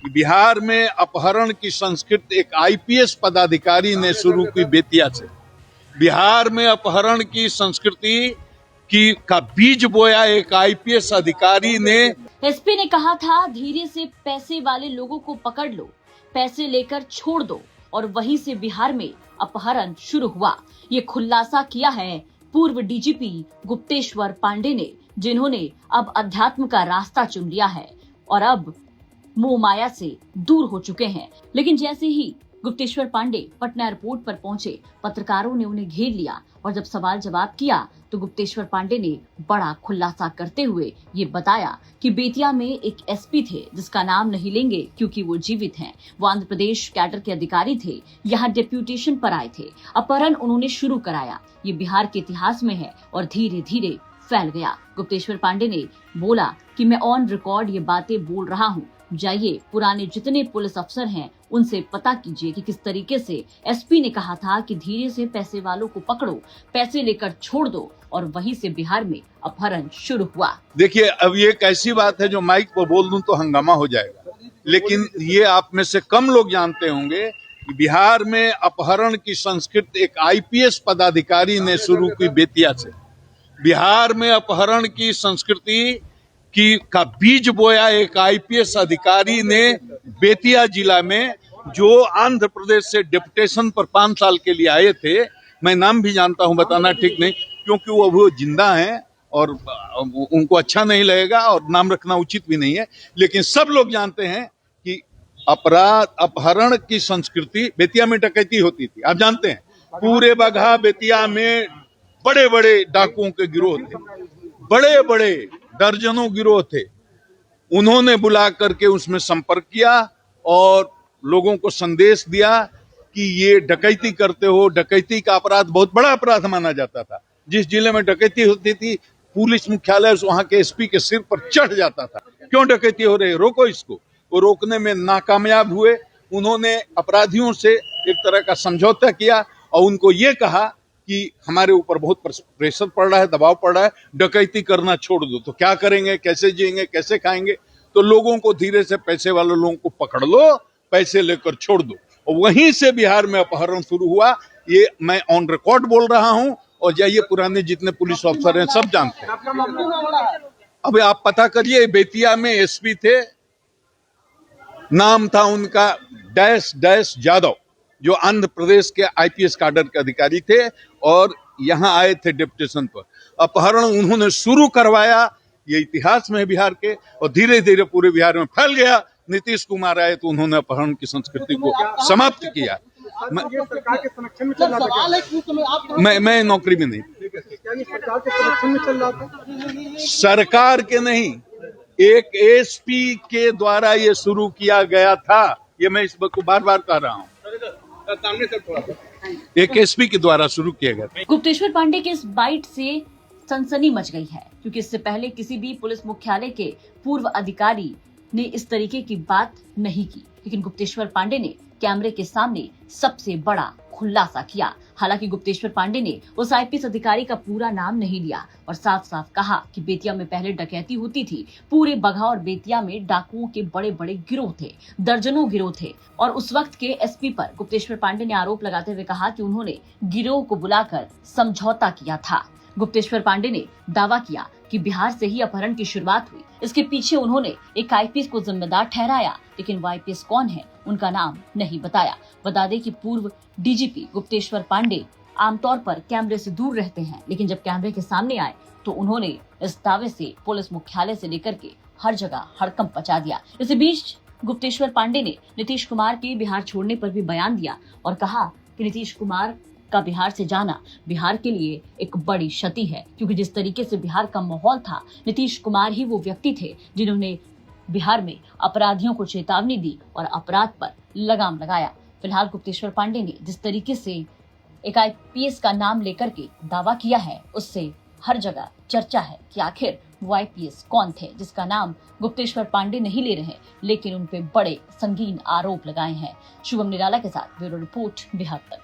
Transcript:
बिहार में अपहरण की संस्कृति एक आईपीएस पदाधिकारी ने शुरू की बेतिया से। बिहार में अपहरण की संस्कृति का बीज बोया एक आईपीएस अधिकारी ने। एसपी ने कहा था, धीरे से पैसे वाले लोगों को पकड़ लो, पैसे लेकर छोड़ दो, और वहीं से बिहार में अपहरण शुरू हुआ। ये खुलासा किया है पूर्व डीजीपी गुप्तेश्वर पांडे ने, जिन्होंने अब अध्यात्म का रास्ता चुन लिया है और अब मोह माया से दूर हो चुके हैं। लेकिन जैसे ही गुप्तेश्वर पांडे पटना एयरपोर्ट पर पहुंचे, पत्रकारों ने उन्हें घेर लिया और जब सवाल जवाब किया तो गुप्तेश्वर पांडे ने बड़ा खुलासा करते हुए ये बताया कि बेतिया में एक एसपी थे, जिसका नाम नहीं लेंगे क्योंकि वो जीवित हैं। वो आंध्र प्रदेश कैडर के अधिकारी थे, यहाँ डेप्यूटेशन पर आए थे। अपहरण उन्होंने शुरू कराया। ये बिहार के इतिहास में है और धीरे धीरे फैल गया। गुप्तेश्वर पांडे ने बोला कि मैं ऑन रिकॉर्ड ये बातें बोल रहा हूँ, जाइए पुराने जितने पुलिस अफसर हैं उनसे पता कीजिए कि किस तरीके से एसपी ने कहा था कि धीरे से पैसे वालों को पकड़ो, पैसे लेकर छोड़ दो, और वहीं से बिहार में अपहरण शुरू हुआ। देखिए, अब ये एक ऐसी बात है जो माइक पर बोल दूं तो हंगामा हो जाएगा, लेकिन ये आप में से कम लोग जानते होंगे कि बिहार में अपहरण की संस्कृति एक आईपीएस पदाधिकारी ने शुरू की बेतिया से। बिहार में अपहरण की संस्कृति का बीज बोया एक आईपीएस अधिकारी ने बेतिया जिला में, जो आंध्र प्रदेश से डेपुटेशन पर 5 साल के लिए आए थे। मैं नाम भी जानता हूं, बताना ठीक नहीं क्योंकि वो जिंदा हैं और उनको अच्छा नहीं लगेगा और नाम रखना उचित भी नहीं है, लेकिन सब लोग जानते हैं कि अपहरण की संस्कृति, बेतिया में डकैती होती थी, आप जानते हैं। पूरे बगहा बेतिया में बड़े बड़े डाकुओं के गिरोह थे, बड़े बड़े दर्जनों गिरोह थे। उन्होंने बुला करके उसमें संपर्क किया और लोगों को संदेश दिया कि ये डकैती करते हो। डकैती का अपराध बहुत बड़ा अपराध माना जाता था। जिस जिले में डकैती होती थी, पुलिस मुख्यालय वहां के एसपी के सिर पर चढ़ जाता था, क्यों डकैती हो रही है, रोको इसको। वो रोकने में नाकामयाब हुए। उन्होंने अपराधियों से एक तरह का समझौता किया और उनको ये कहा कि हमारे ऊपर बहुत प्रेशर पड़ रहा है, दबाव पड़ रहा है, डकैती करना छोड़ दो। तो क्या करेंगे, कैसे जिएंगे, कैसे खाएंगे? तो लोगों को धीरे से पैसे वाले लोगों को पकड़ लो, पैसे लेकर छोड़ दो, और वहीं से बिहार में अपहरण शुरू हुआ। ये मैं ऑन रिकॉर्ड बोल रहा हूं और जाइए पुराने जितने पुलिस अफसर हैं सब जानते हैं। अब आप पता करिए, बेतिया में एसपी थे, नाम था उनका डैश डैश यादव, जो आंध्र प्रदेश के आईपीएस कैडर के अधिकारी थे और यहाँ आए थे डेपुटेशन पर। अपहरण उन्होंने शुरू करवाया, ये इतिहास में है बिहार के, और धीरे धीरे पूरे बिहार में फैल गया। नीतीश कुमार आए तो उन्होंने अपहरण की संस्कृति को समाप्त किया। मैं नौकरी में नहीं, सरकार के नहीं, एक एसपी के द्वारा ये शुरू किया गया था। ये मैं इस बात को बार बार कह रहा हूँ, एक एसपी के द्वारा शुरू किया गया। गुप्तेश्वर पांडे के इस बाइट से सनसनी मच गई है, क्योंकि इससे पहले किसी भी पुलिस मुख्यालय के पूर्व अधिकारी ने इस तरीके की बात नहीं की। लेकिन गुप्तेश्वर पांडे ने कैमरे के सामने सबसे बड़ा खुलासा किया। हालांकि गुप्तेश्वर पांडे ने उस आईपीएस अधिकारी का पूरा नाम नहीं लिया और साफ साफ कहा कि बेतिया में पहले डकैती होती थी। पूरे बगहा और बेतिया में डाकुओं के बड़े बड़े गिरोह थे, दर्जनों गिरोह थे, और उस वक्त के एसपी पर गुप्तेश्वर पांडे ने आरोप लगाते हुए कहा कि उन्होंने गिरोह को बुलाकर समझौता किया था। गुप्तेश्वर पांडे ने दावा किया कि बिहार से ही अपहरण की शुरुआत हुई। इसके पीछे उन्होंने एक आईपीएस को जिम्मेदार ठहराया, लेकिन वो आईपीएस कौन है उनका नाम नहीं बताया। बता दें कि पूर्व डीजीपी गुप्तेश्वर पांडे आमतौर पर कैमरे से दूर रहते हैं, लेकिन जब कैमरे के सामने आए तो उन्होंने इस दावे से पुलिस मुख्यालय से लेकर के हर जगह हड़कंप मचा दिया। इसी बीच गुप्तेश्वर पांडे ने नीतीश कुमार के बिहार छोड़ने पर भी बयान दिया और कहा कि नीतीश कुमार का बिहार से जाना बिहार के लिए एक बड़ी क्षति है, क्योंकि जिस तरीके से बिहार का माहौल था, नीतीश कुमार ही वो व्यक्ति थे जिन्होंने बिहार में अपराधियों को चेतावनी दी और अपराध पर लगाम लगाया। फिलहाल गुप्तेश्वर पांडे ने जिस तरीके से एक आईपीएस का नाम लेकर के दावा किया है, उससे हर जगह चर्चा है कि आखिर वो आईपीएस कौन थे जिसका नाम गुप्तेश्वर पांडे नहीं ले रहे, लेकिन उन पे बड़े संगीन आरोप लगाए हैं। शुभम निराला के साथ ब्यूरो रिपोर्ट, बिहार तक।